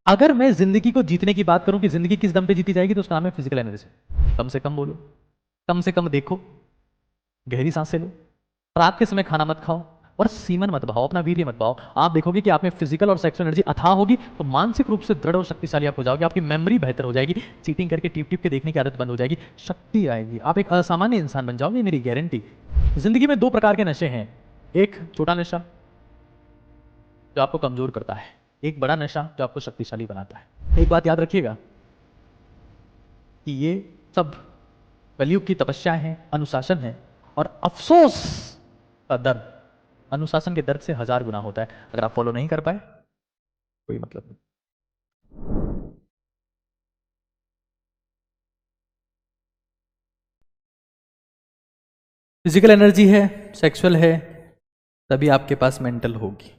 अगर मैं जिंदगी को जीतने की बात करूं कि जिंदगी किस दम पे जीती जाएगी, तो उसका नाम है फिजिकल एनर्जी। कम से कम बोलो, कम से कम देखो, गहरी सांसें लो, रात के समय खाना मत खाओ और सीमन मत बहाओ, अपना वीर्य मत बहाओ। आप देखोगे कि आप में फिजिकल और सेक्सुअल एनर्जी अथाह होगी, तो मानसिक रूप से दृढ़ और शक्तिशाली आप हो जाओगे। आपकी मेमोरी बेहतर हो जाएगी, चीटिंग करके टिप टिप के देखने की आदत बंद हो जाएगी, शक्ति आएगी, आप एक असामान्य इंसान बन जाओगे, मेरी गारंटी। जिंदगी में दो प्रकार के नशे हैं, एक छोटा नशा जो आपको कमजोर करता है, एक बड़ा नशा जो आपको शक्तिशाली बनाता है। एक बात याद रखिएगा कि ये सब कलयुग की तपस्या है, अनुशासन है, और अफसोस का दर्द अनुशासन के दर्द से 1000 गुना होता है। अगर आप फॉलो नहीं कर पाए, कोई मतलब नहीं। फिजिकल एनर्जी है, सेक्सुअल है, तभी आपके पास मेंटल होगी।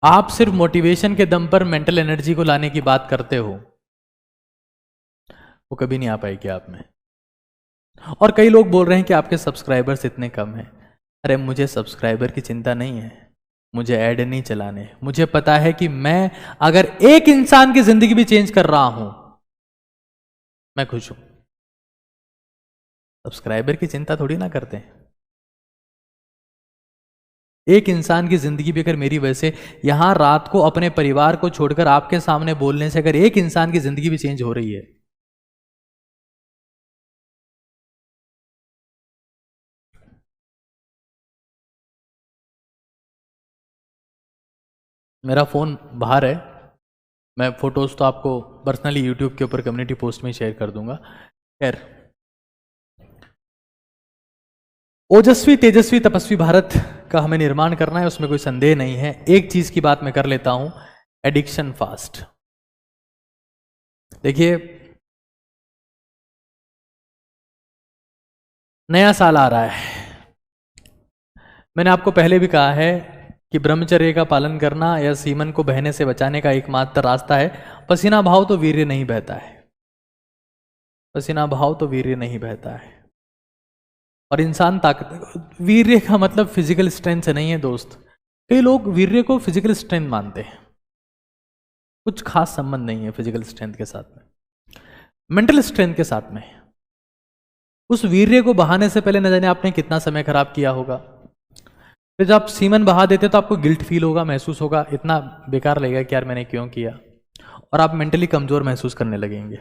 आप सिर्फ मोटिवेशन के दम पर मेंटल एनर्जी को लाने की बात करते हो, वो कभी नहीं आ पाएगी आप में। और कई लोग बोल रहे हैं कि आपके सब्सक्राइबर्स इतने कम हैं। अरे मुझे सब्सक्राइबर की चिंता नहीं है, मुझे ऐड नहीं चलाने। मुझे पता है कि मैं अगर एक इंसान की जिंदगी भी चेंज कर रहा हूं, मैं खुश हूं। सब्सक्राइबर की चिंता थोड़ी ना करते हैं। एक इंसान की जिंदगी भी अगर मेरी वजह से यहां रात को अपने परिवार को छोड़कर आपके सामने बोलने से अगर एक इंसान की जिंदगी भी चेंज हो रही है, मेरा फोन बाहर है, मैं फोटोज तो आपको पर्सनली यूट्यूब के ऊपर कम्युनिटी पोस्ट में शेयर कर दूंगा। खैर, ओजस्वी तेजस्वी तपस्वी भारत का हमें निर्माण करना है, उसमें कोई संदेह नहीं है। एक चीज की बात मैं कर लेता हूं, एडिक्शन फास्ट। देखिए, नया साल आ रहा है, मैंने आपको पहले भी कहा है कि ब्रह्मचर्य का पालन करना या सीमन को बहने से बचाने का एकमात्र रास्ता है पसीना बहाओ तो वीर्य नहीं बहता है, पसीना बहाओ तो वीर्य नहीं बहता है। और इंसान ताकत, वीर्य का मतलब फिजिकल स्ट्रेंथ से नहीं है दोस्त। कई लोग वीर्य को फिजिकल स्ट्रेंथ मानते हैं, कुछ खास संबंध नहीं है फिजिकल स्ट्रेंथ के साथ में, मेंटल स्ट्रेंथ के साथ में। उस वीर्य को बहाने से पहले न जाने आपने कितना समय खराब किया होगा। फिर जब आप सीमन बहा देते तो आपको गिल्ट फील होगा, महसूस होगा, इतना बेकार लगेगा कि यार मैंने क्यों किया, और आप मेंटली कमजोर महसूस करने लगेंगे।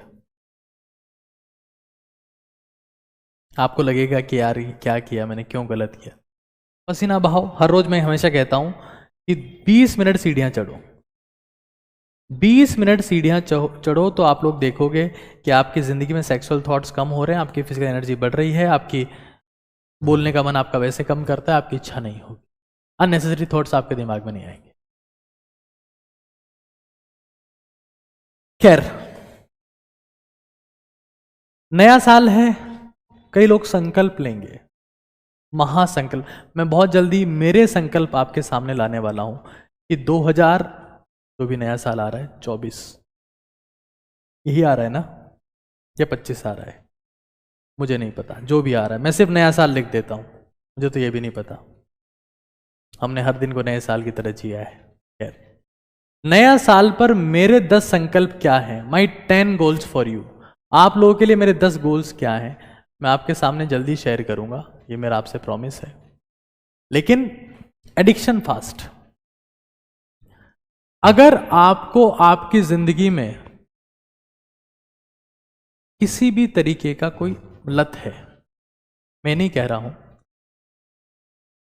आपको लगेगा कि यार क्या किया मैंने, क्यों गलत किया। पसीना बहाओ। हर रोज मैं हमेशा कहता हूं कि 20 मिनट सीढ़ियां चढ़ो, 20 मिनट सीढ़ियां चढ़ो तो आप लोग देखोगे कि आपकी जिंदगी में सेक्सुअल थॉट्स कम हो रहे हैं, आपकी फिजिकल एनर्जी बढ़ रही है, आपकी बोलने का मन आपका वैसे कम करता है, आपकी इच्छा नहीं होगी, अननेसेसरी थॉट्स आपके दिमाग में नहीं आएंगे। खैर, नया साल है, कई लोग संकल्प लेंगे, महासंकल्प। मैं बहुत जल्दी मेरे संकल्प आपके सामने लाने वाला हूं कि 2000 जो भी नया साल आ रहा है, 24 यही आ रहा है ना, या 25 आ रहा है, मुझे नहीं पता, जो भी आ रहा है मैं सिर्फ नया साल लिख देता हूं, मुझे तो ये भी नहीं पता। हमने हर दिन को नए साल की तरह जिया है। खैर, नया साल पर मेरे 10 संकल्प क्या है, माई 10 गोल्स फॉर यू। आप लोगों के लिए मेरे 10 गोल्स क्या हैं, मैं आपके सामने जल्दी शेयर करूंगा, ये मेरा आपसे प्रॉमिस है। लेकिन एडिक्शन फास्ट। अगर आपको आपकी जिंदगी में किसी भी तरीके का कोई लत है, मैं नहीं कह रहा हूं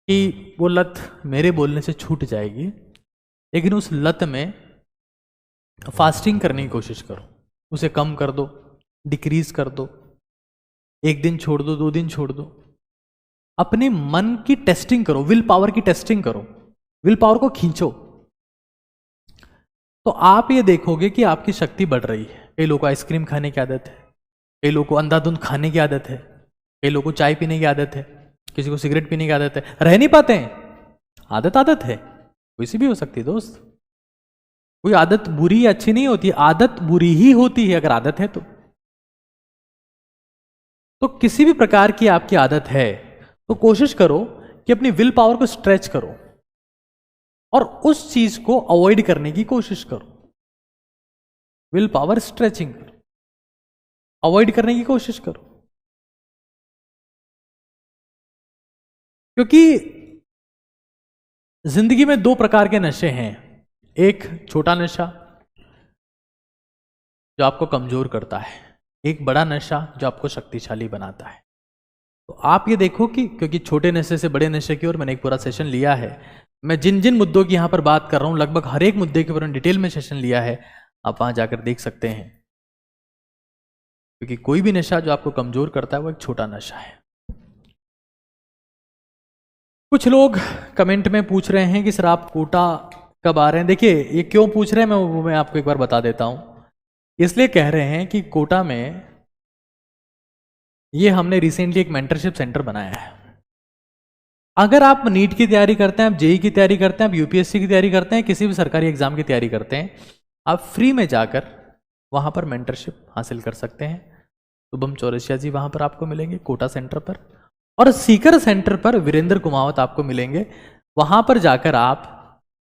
कि वो लत मेरे बोलने से छूट जाएगी, लेकिन उस लत में फास्टिंग करने की कोशिश करो, उसे कम कर दो, डिक्रीज कर दो, एक दिन छोड़ दो, 2 दिन छोड़ दो। अपने मन की टेस्टिंग करो, विल पावर की टेस्टिंग करो, विल पावर को खींचो, तो आप ये देखोगे कि आपकी शक्ति बढ़ रही है। कई लोगों को आइसक्रीम खाने की आदत है, कई लोगों को अंधाधुंध खाने की आदत है, कई लोगों को चाय पीने की आदत है, किसी को सिगरेट पीने की आदत है, रह नहीं पाते हैं। आदत है, कोई सी भी हो सकती है दोस्त, कोई आदत बुरी या अच्छी नहीं होती, आदत बुरी ही होती है अगर आदत है तो किसी भी प्रकार की आपकी आदत है तो कोशिश करो कि अपनी विल पावर को स्ट्रेच करो और उस चीज को अवॉइड करने की कोशिश करो। विल पावर स्ट्रेचिंग करो, अवॉइड करने की कोशिश करो। क्योंकि जिंदगी में दो प्रकार के नशे हैं, एक छोटा नशा जो आपको कमजोर करता है, एक बड़ा नशा जो आपको शक्तिशाली बनाता है। तो आप ये देखो कि क्योंकि छोटे नशे से बड़े नशे की ओर मैंने एक पूरा सेशन लिया है, मैं जिन जिन मुद्दों की यहां पर बात कर रहा हूं लगभग हर एक मुद्दे के ऊपर डिटेल में सेशन लिया है, आप वहां जाकर देख सकते हैं। क्योंकि कोई भी नशा जो आपको कमजोर करता है वो एक छोटा नशा है। कुछ लोग कमेंट में पूछ रहे हैं कि सर आप कोटा कब आ रहे हैं। देखिए ये क्यों पूछ रहे हैं मैं आपको एक बार बता देता हूं। इसलिए कह रहे हैं कि कोटा में ये हमने रिसेंटली एक मेंटरशिप सेंटर बनाया है। अगर आप नीट की तैयारी करते हैं, आप जेई की तैयारी करते हैं, आप यूपीएससी की तैयारी करते हैं, किसी भी सरकारी एग्जाम की तैयारी करते हैं, आप फ्री में जाकर वहां पर मेंटरशिप हासिल कर सकते हैं। शुभम चौरसिया जी वहां पर आपको मिलेंगे कोटा सेंटर पर, और सीकर सेंटर पर वीरेंद्र कुमावत आपको मिलेंगे। वहां पर जाकर आप,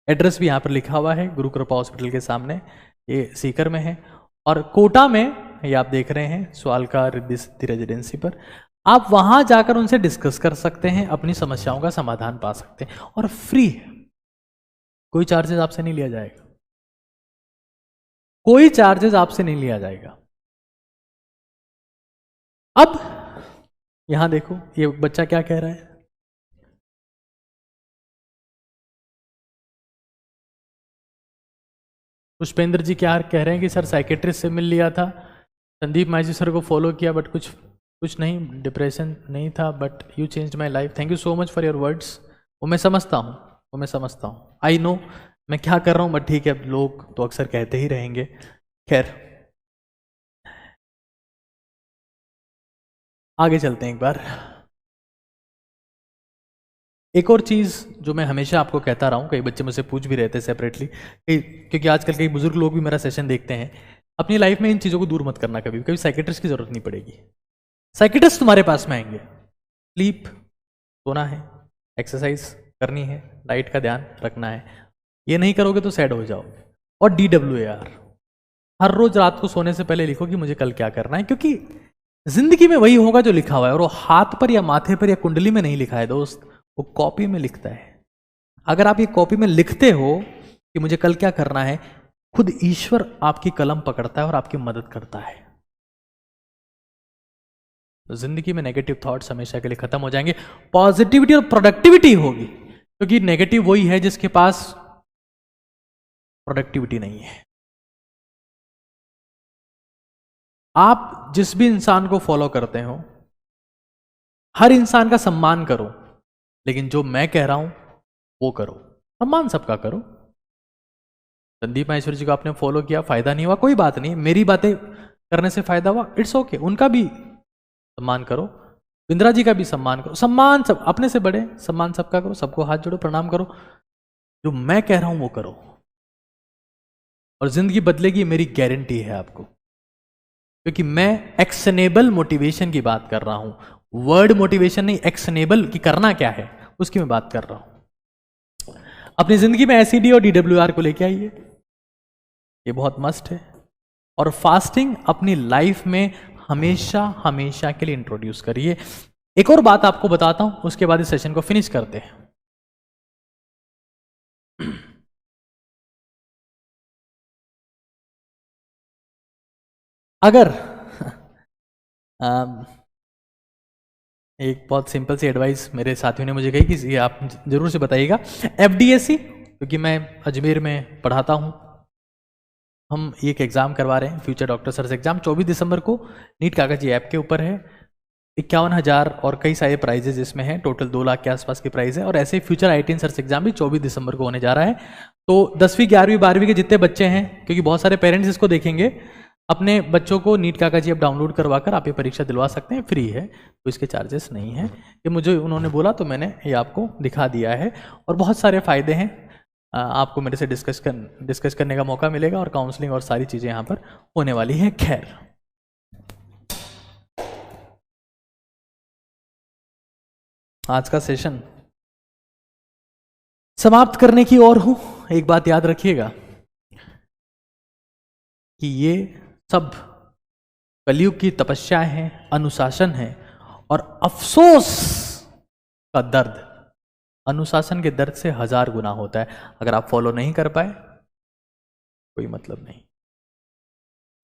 एड्रेस भी यहां पर लिखा हुआ है गुरु कृपा हॉस्पिटल के सामने, ये सीकर में है। और कोटा में ये आप देख रहे हैं स्वालका रिद्धि सिद्धि रेजिडेंसी पर, आप वहां जाकर उनसे डिस्कस कर सकते हैं, अपनी समस्याओं का समाधान पा सकते हैं, और फ्री, कोई चार्जेस आपसे नहीं लिया जाएगा, कोई चार्जेस आपसे नहीं लिया जाएगा। अब यहां देखो ये बच्चा क्या कह रहा है, पुष्पेंद्र जी क्या कह रहे हैं कि सर साइकेट्रिस्ट से मिल लिया था, संदीप माइजी सर को फॉलो किया बट कुछ नहीं, डिप्रेशन नहीं था, but you changed my life. Thank you so much for your words. वो मैं समझता हूँ, आई नो मैं क्या कर रहा हूँ, बट ठीक है, लोग तो अक्सर कहते ही रहेंगे। खैर आगे चलते हैं एक बार। एक और चीज जो मैं हमेशा आपको कहता रहा हूं, कई बच्चे मुझसे पूछ भी रहे थे सेपरेटली, क्योंकि आजकल कई बुजुर्ग लोग भी मेरा सेशन देखते हैं, अपनी लाइफ में इन चीजों को दूर मत करना, कभी कभी साइकेट्रिस्ट की जरूरत नहीं पड़ेगी। साइकेट्रिस्ट तुम्हारे पास में आएंगे, स्लीप सोना है, एक्सरसाइज करनी है, डाइट का ध्यान रखना है, ये नहीं करोगे तो सैड हो जाओ। और DWAR हर रोज रात को सोने से पहले लिखो कि मुझे कल क्या करना है, क्योंकि जिंदगी में वही होगा जो लिखा हुआ है, और वो हाथ पर या माथे पर या कुंडली में नहीं लिखा है दोस्त, वो कॉपी में लिखता है। अगर आप ये कॉपी में लिखते हो कि मुझे कल क्या करना है, खुद ईश्वर आपकी कलम पकड़ता है और आपकी मदद करता है। तो जिंदगी में नेगेटिव थॉट्स हमेशा के लिए खत्म हो जाएंगे, पॉजिटिविटी और प्रोडक्टिविटी होगी, क्योंकि नेगेटिव वही है जिसके पास प्रोडक्टिविटी नहीं है। आप जिस भी इंसान को फॉलो करते हो, हर इंसान का सम्मान करो, लेकिन जो मैं कह रहा हूं वो करो, सम्मान सबका करो। संदीप माहेश्वरी जी को आपने फॉलो किया, फायदा नहीं हुआ, कोई बात नहीं, मेरी बातें करने से फायदा हुआ, इट्स ओके, उनका भी सम्मान करो, बिंद्रा जी का भी सम्मान करो, सम्मान सब, अपने से बड़े सम्मान सबका करो, सबको हाथ जोड़ो, प्रणाम करो, जो मैं कह रहा हूं वो करो, और जिंदगी बदलेगी, मेरी गारंटी है आपको। क्योंकि मैं एक्शनेबल मोटिवेशन की बात कर रहा हूं, वर्ड मोटिवेशन नहीं, एक्शनेबल की करना क्या है उसकी मैं बात कर रहा हूं। अपनी जिंदगी में SED और DWR को लेके आइए, ये बहुत मस्ट है। और फास्टिंग अपनी लाइफ में हमेशा हमेशा के लिए इंट्रोड्यूस करिए। एक और बात आपको बताता हूं, उसके बाद इस सेशन को फिनिश करते हैं। अगर एक बहुत सिंपल सी एडवाइस मेरे साथियों ने मुझे कही कि ये आप जरूर से बताइएगा, FDSC, क्योंकि मैं अजमेर में पढ़ाता हूं, हम एक एग्जाम करवा रहे हैं, फ्यूचर डॉक्टर सर्च एग्जाम, 24 दिसंबर को, नीट कागजी ऐप के ऊपर है, 51,000 और कई सारे प्राइजेज इसमें हैं, टोटल 2 लाख के आसपास की प्राइस है। और ऐसे ही फ्यूचर IIT सर्च एग्जाम भी 24 दिसंबर को होने जा रहा है। तो 10वीं 11वीं 12वीं के जितने बच्चे हैं, क्योंकि बहुत सारे पेरेंट्स इसको देखेंगे, अपने बच्चों को नीट कागजी ऐप डाउनलोड करवाकर आप ये परीक्षा दिलवा सकते हैं, फ्री है, तो इसके चार्जेस नहीं है। ये मुझे उन्होंने बोला तो मैंने ये आपको दिखा दिया है, और बहुत सारे फायदे हैं, आपको मेरे से डिस्कस करने का मौका मिलेगा, और काउंसलिंग और सारी चीजें यहाँ पर होने वाली हैं। खैर, आज का सेशन समाप्त करने की ओर हूं। एक बात याद रखिएगा, कि ये सब कलयुग की तपस्याएं हैं, अनुशासन है और अफसोस का दर्द अनुशासन के दर्द से 1000 गुना होता है। अगर आप फॉलो नहीं कर पाए कोई मतलब नहीं।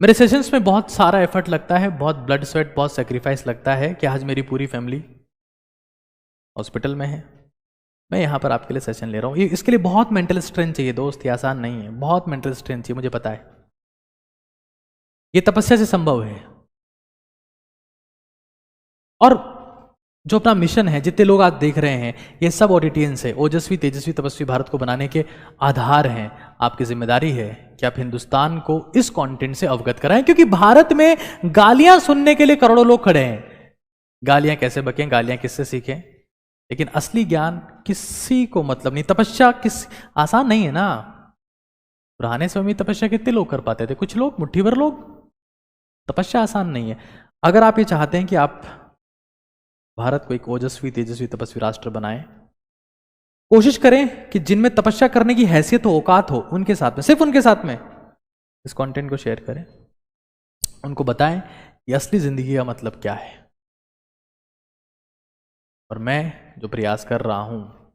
मेरे सेशंस में बहुत सारा एफर्ट लगता है, बहुत ब्लड स्वेट, बहुत सेक्रीफाइस लगता है कि आज मेरी पूरी फैमिली हॉस्पिटल में है, मैं यहां पर आपके लिए सेशन ले रहा हूं। इसके लिए बहुत मेंटल स्ट्रेंथ चाहिए दोस्त, ये आसान नहीं है, बहुत मेंटल स्ट्रेंथ चाहिए, मुझे पता है। ये तपस्या से संभव है। और जो अपना मिशन है, जितने लोग आज देख रहे हैं, ये सब ऑडिटियंस है, ओजस्वी तेजस्वी तपस्वी भारत को बनाने के आधार हैं। आपकी जिम्मेदारी है कि आप हिंदुस्तान को इस कंटेंट से अवगत कराएं, क्योंकि भारत में गालियां सुनने के लिए करोड़ों लोग खड़े हैं। गालियां कैसे बकें, गालियां किससे सीखें, लेकिन असली ज्ञान किसी को मतलब नहीं। तपस्या आसान नहीं है ना। पुराने समय में तपस्या कितने लोग कर पाते थे? कुछ लोग, मुट्ठी भर लोग। तपस्या आसान नहीं है। अगर आप ये चाहते हैं कि आप भारत को एक ओजस्वी तेजस्वी तपस्वी राष्ट्र बनाएं, कोशिश करें कि जिनमें तपस्या करने की हैसियत हो, औकात हो, उनके साथ में, सिर्फ उनके साथ में इस कंटेंट को शेयर करें। उनको बताएं कि असली जिंदगी का मतलब क्या है। और मैं जो प्रयास कर रहा हूं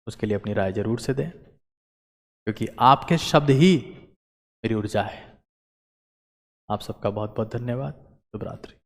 उसके लिए अपनी राय जरूर से दें, क्योंकि आपके शब्द ही मेरी ऊर्जा है। आप सबका बहुत बहुत धन्यवाद। शुभ रात्रि।